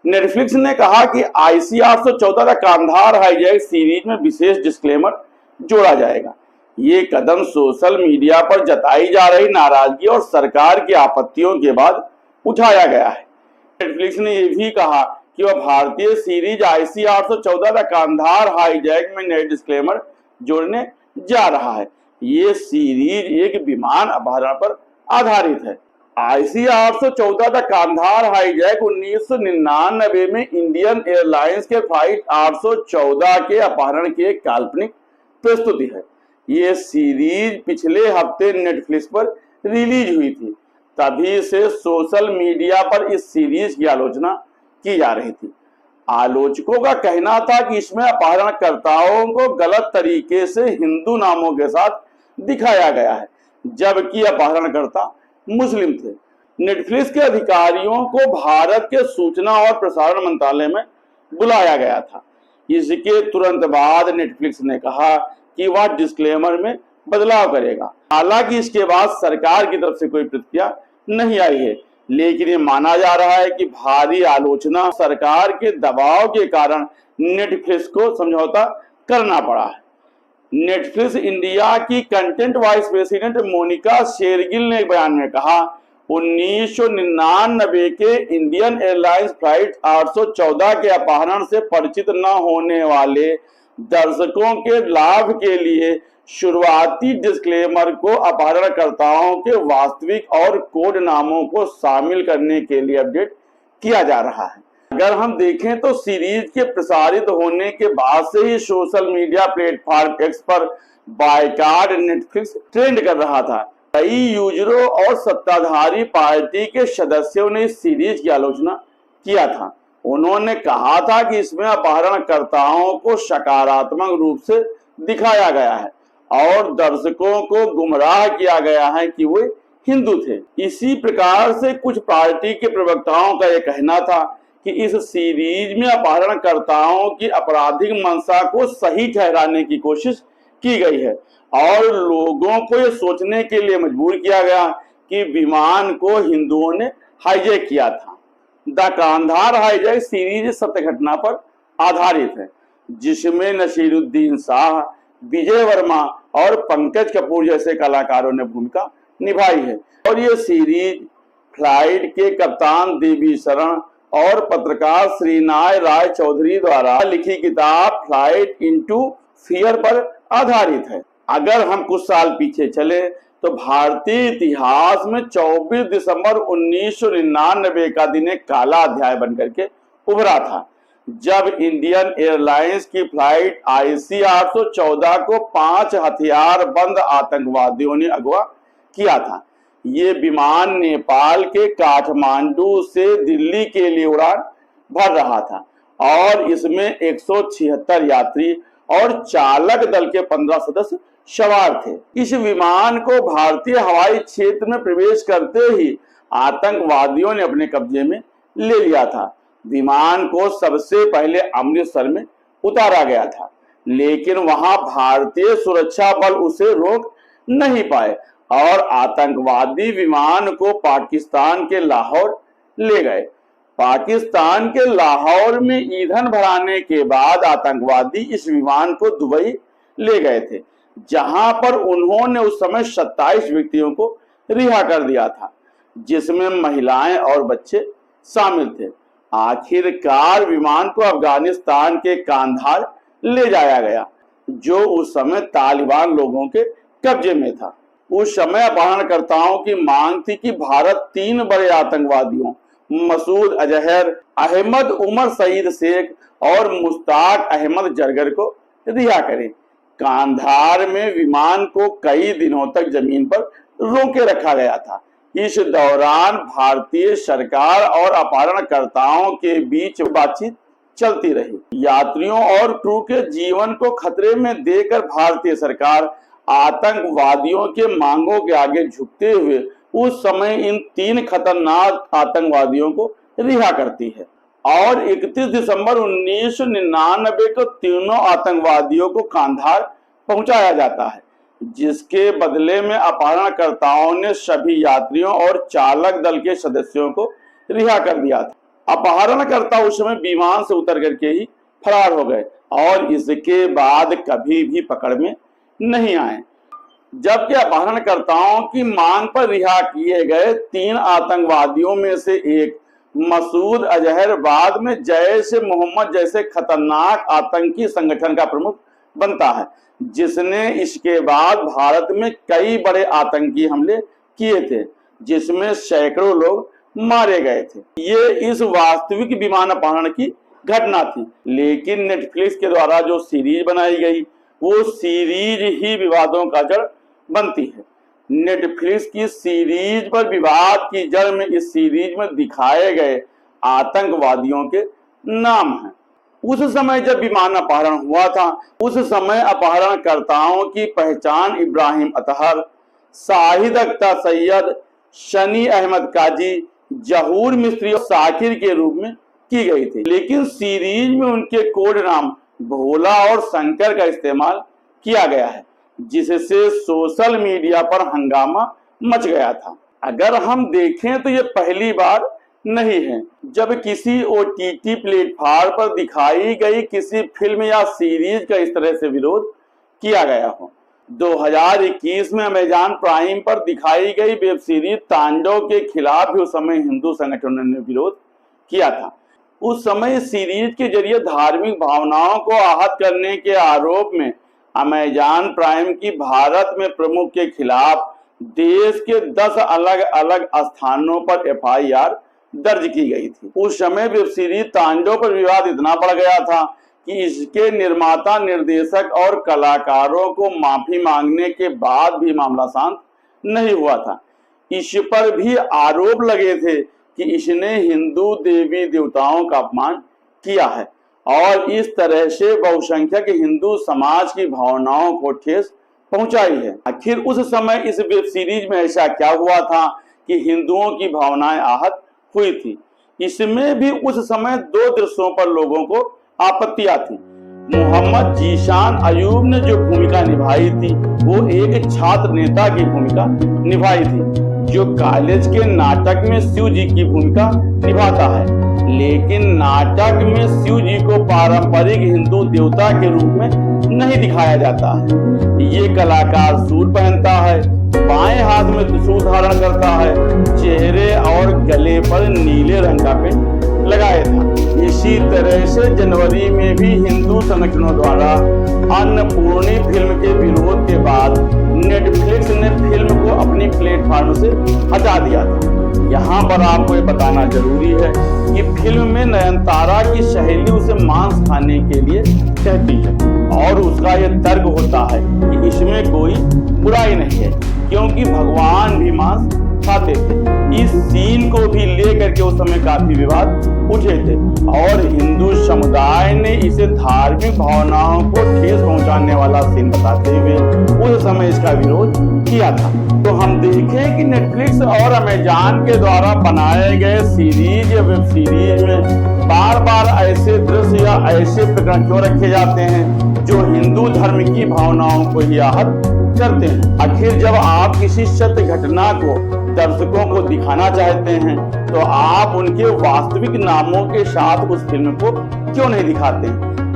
Netflix ने कहा कि आईसी 814 कांधार हाईजैक सीरीज में विशेष डिस्क्लेमर जोड़ा जाएगा। ये कदम सोशल मीडिया पर जताई जा रही नाराजगी और सरकार की आपत्तियों के बाद उठाया गया है। नेटफ्लिक्स ने यह भी कहा कि वह भारतीय सीरीज आईसी 814 कांधार हाईजैक में नए डिस्क्लेमर जोड़ने जा रहा है। ये सीरीज एक विमान अपहरण पर आधारित है। आईसी 814 कांधार हाईजैक 1999 में इंडियन एयरलाइंस के फ्लाइट 814 के अपहरण की एक काल्पनिक प्रस्तुति है। ये सीरीज पिछले हफ्ते नेटफ्लिक्स पर रिलीज हुई थी। तभी से सोशल मीडिया पर इस सीरीज की आलोचना की जा रही थी। आलोचकों का कहना था कि इसमें अपहरणकर्ताओं को गलत तरीके से हिंदू नामों के साथ दिखाया गया है, जबकि अपहरणकर्ता मुस्लिम थे। नेटफ्लिक्स के अधिकारियों को भारत के सूचना और प्रसारण मंत्रालय में बुलाया गया था। इसके तुरंत बाद नेटफ्लिक्स ने कहा कि वह डिस्क्लेमर में बदलाव करेगा। हालांकि इसके बाद सरकार की तरफ से कोई प्रतिक्रिया नहीं आई है, लेकिन ये माना जा रहा है कि भारी आलोचना सरकार के दबाव के कारण नेटफ्लिक्स को समझौता करना पड़ा है। नेटफ्लिक्स इंडिया की content vice president Monika Shergill ने एक बयान में कहा, 1999 के इंडियन एयरलाइंस फ्लाइट 814 के अपहरण से परिचित न होने वाले दर्शकों के लाभ के लिए शुरुआती डिस्क्लेमर को अपहरणकर्ताओं के वास्तविक और कोड नामों को शामिल करने के लिए अपडेट किया जा रहा है। अगर हम देखें तो सीरीज के प्रसारित होने के बाद से ही सोशल मीडिया प्लेटफॉर्म एक्स पर बायकॉट नेटफ्लिक्स ट्रेंड कर रहा था। कई यूजरों और सत्ताधारी पार्टी के सदस्यों ने इस सीरीज की आलोचना किया था। उन्होंने कहा था कि इसमें अपहरणकर्ताओं को सकारात्मक रूप से दिखाया गया है और दर्शकों को गुमराह किया गया है कि वे हिंदू थे। इसी प्रकार से कुछ पार्टी के प्रवक्ताओं का यह कहना था कि इस सीरीज में अपहरणकर्ताओं की आपराधिक मंशा को सही ठहराने की कोशिश की गई है और लोगों को यह सोचने के लिए मजबूर किया गया कि विमान को हिंदुओं ने हाईजैक किया था। द कांधार हाईजैक सीरीज सत्य घटना पर आधारित है, जिसमें नसीरुद्दीन शाह, विजय वर्मा और पंकज कपूर जैसे कलाकारों ने भूमिका निभाई है। और ये सीरीज फ्लाइट के कप्तान देवी शरण और पत्रकार श्रीनाय राय चौधरी द्वारा लिखी किताब फ्लाइट इनटू फियर पर आधारित है। अगर हम कुछ साल पीछे चले तो भारतीय इतिहास में 24 दिसंबर 1999 का दिन एक काला अध्याय बनकर के उभरा था, जब इंडियन एयरलाइंस की फ्लाइट आईसी 814 को 5 हथियार बंद आतंकवादियों ने अगवा किया था। ये विमान नेपाल के काठमांडू से दिल्ली के लिए उड़ान भर रहा था और इसमें 176 यात्री और चालक दल के 15 सदस्य सवार थे। इस विमान को भारतीय हवाई क्षेत्र में प्रवेश करते ही आतंकवादियों ने अपने कब्जे में ले लिया था। विमान को सबसे पहले अमृतसर में उतारा गया था, लेकिन वहां भारतीय सुरक्षा बल उसे रोक नहीं पाए और आतंकवादी विमान को पाकिस्तान के लाहौर ले गए। पाकिस्तान के लाहौर में ईंधन भराने के बाद आतंकवादी इस विमान को दुबई ले गए थे, जहां पर उन्होंने उस समय 27 व्यक्तियों को रिहा कर दिया था, जिसमें महिलाएं और बच्चे शामिल थे। आखिरकार विमान को अफगानिस्तान के कांधार ले जाया गया, जो उस समय तालिबान लोगों के कब्जे में था। उस समय अपहरणकर्ताओं की मांग थी कि भारत 3 बड़े आतंकवादियों मसूद अजहर, अहमद उमर सईद शेख और मुश्ताक अहमद जरगर को रिहा करे। कांधार में विमान को कई दिनों तक जमीन पर रोके रखा गया था। इस दौरान भारतीय सरकार और अपहरणकर्ताओं के बीच बातचीत चलती रही। यात्रियों और क्रू के जीवन को खतरे में देकर भारतीय सरकार आतंकवादियों के मांगों के आगे झुकते हुए उस समय इन 3 खतरनाक आतंकवादियों को रिहा करती है और 31 दिसंबर 1999 को तीनों आतंकवादियों को कांधार पहुंचाया जाता है, जिसके बदले में अपहरणकर्ताओं ने सभी यात्रियों और चालक दल के सदस्यों को रिहा कर दिया था। अपहरणकर्ता उस समय विमान से उतर करके ही फरार हो गए और इसके बाद कभी भी पकड़ में नहीं आए। जबकि अपहरणकर्ताओं की मांग पर रिहा किए गए 3 आतंकवादियों में से एक मसूद अजहर बाद में जैश ए मोहम्मद जैसे खतरनाक आतंकी संगठन का प्रमुख बनता है, जिसने इसके बाद भारत में कई बड़े आतंकी हमले किए थे, जिसमें सैकड़ों लोग मारे गए थे। ये इस वास्तविक विमान अपहरण की घटना थी, लेकिन नेटफ्लिक्स के द्वारा जो सीरीज बनाई गई वो सीरीज ही विवादों का जड़ बनती है। नेटफ्लिक्स की सीरीज पर विवाद की जड़ में इस सीरीज में दिखाए गए आतंकवादियों के नाम हैं। उस समय जब विमान अपहरण हुआ था, उस समय अपहरणकर्ताओं की पहचान इब्राहिम अतहर, शाहिद अख्तर सैयद, शनी अहमद काजी, जहूर मिस्त्री और शाकिर के रूप में की गई थी, लेकिन सीरीज में उनके कोड नाम भोला और शंकर का इस्तेमाल किया गया है, जिससे सोशल मीडिया पर हंगामा मच गया था। अगर हम देखें तो ये पहली बार नहीं है जब किसी OTT प्लेटफॉर्म पर दिखाई गई किसी फिल्म या सीरीज का इस तरह से विरोध किया गया हो। 2021 में अमेजॉन प्राइम पर दिखाई गई वेब सीरीज तांडव के खिलाफ भी उस समय हिंदू संगठनों ने विरोध किया था। उस समय सीरीज के जरिए धार्मिक भावनाओं को आहत करने के आरोप में अमेजॉन प्राइम की भारत में प्रमुख के खिलाफ देश के 10 अलग अलग स्थानों पर FIR दर्ज की गई थी। उस समय वेब सीरीज तांडव पर विवाद इतना बढ़ गया था कि इसके निर्माता, निर्देशक और कलाकारों को माफी मांगने के बाद भी मामला शांत नहीं हुआ था। इस पर भी आरोप लगे थे कि इसने हिंदू देवी देवताओं का अपमान किया है और इस तरह से बहुसंख्यक हिंदू समाज की भावनाओं को ठेस पहुंचाई है। आखिर उस समय इस वेब सीरीज में ऐसा क्या हुआ था कि हिंदुओं की भावनाएं आहत हुई थी? इसमें भी उस समय 2 दृश्यों पर लोगों को आपत्तियां थी। मोहम्मद जीशान अयूब ने जो भूमिका निभाई थी वो एक छात्र नेता की भूमिका निभाई थी, जो कॉलेज के नाटक में शिव जी की भूमिका निभाता है, लेकिन नाटक में शिव जी को पारंपरिक हिंदू देवता के रूप में नहीं दिखाया जाता है। ये कलाकार सूट पहनता है, बाएं हाथ में त्रिशूल धारण करता है, चेहरे और गले पर नीले रंग का पेंट लगाया था। इसी तरह से जनवरी में भी हिंदू संगठनों द्वारा अन्नपूर्णी फिल्म के विरोध के बाद नेटफ्लिक्स ने फिल्म को अपनी प्लेटफॉर्म से हटा दिया था। यहाँ पर आपको ये बताना जरूरी है कि फिल्म में नयनतारा की सहेली उसे मांस खाने के लिए कहती है और उसका ये तर्क होता है कि इसमें कोई बुराई नहीं है क्योंकि भगवान भी मांस खाते थे। इस सीन को भी लेकर के उस समय काफी विवाद उठे थे और हिंदू समुदाय ने इसे धार्मिक भावनाओं को ठेस पहुंचाने वाला सीन बताते हुए उस समय इसका विरोध किया था। तो हम देखें कि नेटफ्लिक्स और अमेजॉन के द्वारा बनाए गए सीरीज या वेब सीरीज में बार बार ऐसे दृश्य या ऐसे प्रकरण क्यों रखे जाते हैं जो हिंदू धर्म की भावनाओं को ही आहत करते हैं। आखिर जब आप किसी सत्य घटना को दर्शकों को दिखाना चाहते हैं तो आप उनके वास्तविक नामों के साथ उस फिल्म को क्यों नहीं दिखाते?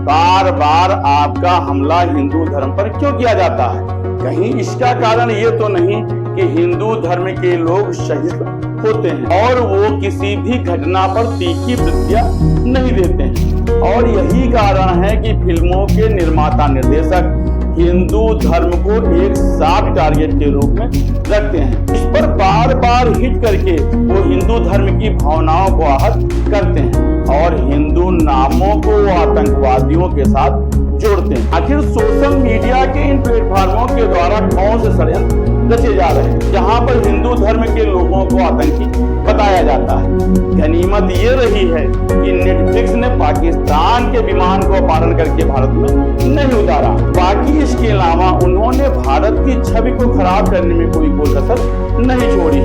बार बार आपका हमला हिंदू धर्म पर क्यों किया जाता है? कहीं इसका कारण ये तो नहीं कि हिंदू धर्म के लोग शहीद होते हैं और वो किसी भी घटना पर तीखी प्रतिक्रिया नहीं देते हैं और यही कारण है कि फिल्मों के निर्माता, निर्देशक हिंदू धर्म को एक सॉफ्ट टारगेट के रूप में रखते हैं। इस पर बार बार हिट करके वो हिंदू धर्म की भावनाओं को आहत करते हैं और हिंदू नामों को वो आतंकवादियों के साथ जोड़ते हैं। आखिर सोशल मीडिया के इन प्लेटफॉर्मों के द्वारा कौन से षड्यंत्र रचे जा रहे हैं जहां पर हिंदू धर्म के लोगों को आतंकी बताया जाता है? गनीमत ये रही है कि नेटफ्लिक्स ने पाकिस्तान के विमान को अपहरण करके भारत में नहीं उतारा। बाकी इसके अलावा उन्होंने भारत की छवि को खराब करने में कोई कसर नहीं छोड़ी।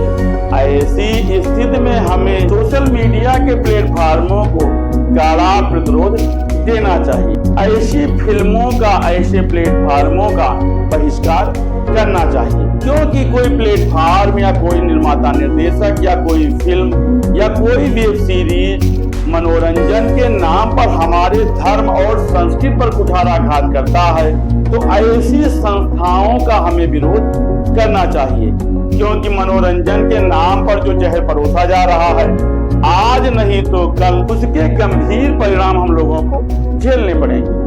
ऐसी स्थिति में हमें सोशल मीडिया के प्लेटफॉर्मों को कड़ा प्रतिरोध देना चाहिए। ऐसी फिल्मों का, ऐसे प्लेटफॉर्मों का बहिष्कार करना चाहिए क्योंकि कोई प्लेटफॉर्म या कोई निर्माता, निर्देशक या कोई फिल्म या कोई वेब सीरीज मनोरंजन के नाम पर हमारे धर्म और संस्कृति पर कुठाराघात करता है, तो ऐसी संस्थाओं का हमें विरोध करना चाहिए, क्योंकि मनोरंजन के नाम पर जो जहर परोसा जा रहा है, आज नहीं तो कल उसके गंभीर परिणाम हम लोगों को झेलने पड़ेंगे।